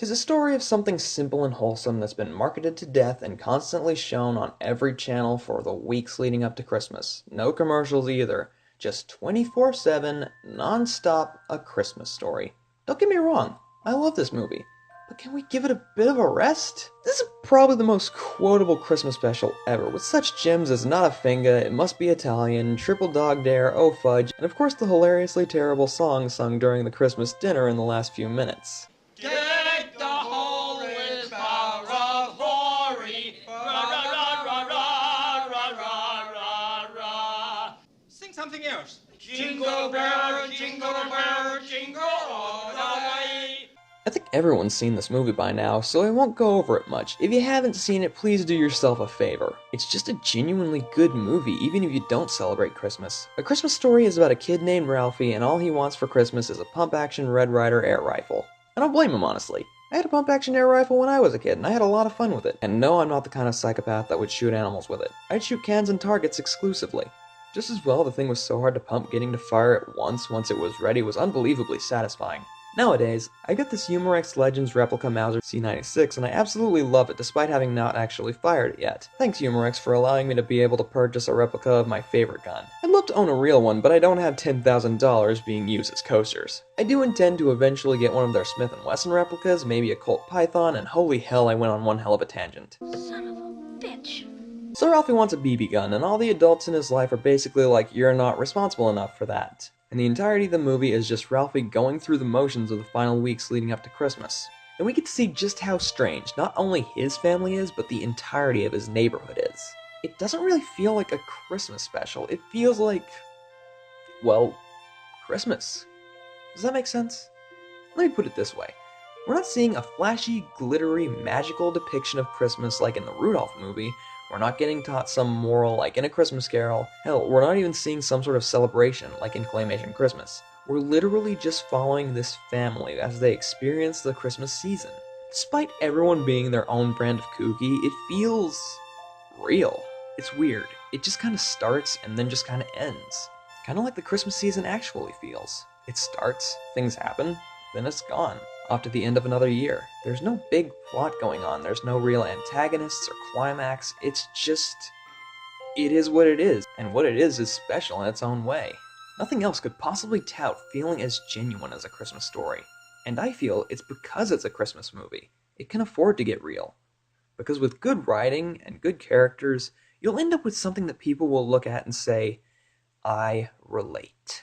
is a story of something simple and wholesome that's been marketed to death and constantly shown on every channel for the weeks leading up to Christmas. No commercials either. Just 24/7, non-stop, A Christmas Story. Don't get me wrong, I love this movie. But can we give it a bit of a rest? This is probably the most quotable Christmas special ever, with such gems as Not a Finga, It Must Be Italian, Triple Dog Dare, Oh Fudge, and of course the hilariously terrible song sung during the Christmas dinner in the last few minutes. Deck the hall with boughs of glory, ra-ra-ra-ra-ra-ra-ra-ra. Sing something else. Jingle bell, jingle all the way. I think everyone's seen this movie by now, so I won't go over it much. If you haven't seen it, please do yourself a favor. It's just a genuinely good movie, even if you don't celebrate Christmas. A Christmas Story is about a kid named Ralphie, and all he wants for Christmas is a pump-action Red Ryder air rifle. I don't blame him, honestly. I had a pump-action air rifle when I was a kid, and I had a lot of fun with it. And no, I'm not the kind of psychopath that would shoot animals with it. I'd shoot cans and targets exclusively. Just as well, the thing was so hard to pump, getting to fire it once it was ready was unbelievably satisfying. Nowadays, I got this Humorex Legends replica Mauser C96, and I absolutely love it despite having not actually fired it yet. Thanks Humorex for allowing me to be able to purchase a replica of my favorite gun. I'd love to own a real one, but I don't have $10,000 being used as coasters. I do intend to eventually get one of their Smith & Wesson replicas, maybe a Colt Python, and holy hell I went on one hell of a tangent. Son of a bitch. So Ralphie wants a BB gun, and all the adults in his life are basically like, you're not responsible enough for that. And the entirety of the movie is just Ralphie going through the motions of the final weeks leading up to Christmas. And we get to see just how strange not only his family is, but the entirety of his neighborhood is. It doesn't really feel like a Christmas special, it feels like, well, Christmas. Does that make sense? Let me put it this way. We're not seeing a flashy, glittery, magical depiction of Christmas like in the Rudolph movie. We're not getting taught some moral like in A Christmas Carol. Hell, we're not even seeing some sort of celebration like in Claymation Christmas. We're literally just following this family as they experience the Christmas season. Despite everyone being their own brand of kooky, it feels real. It's weird. It just kind of starts and then just kind of ends. Kind of like the Christmas season actually feels. It starts, things happen, then it's gone. Off to the end of another year. There's no big plot going on, there's no real antagonists or climax, it's just... it is what it is, and what it is special in its own way. Nothing else could possibly tout feeling as genuine as A Christmas Story. And I feel it's because it's a Christmas movie. It can afford to get real. Because with good writing and good characters, you'll end up with something that people will look at and say, I relate.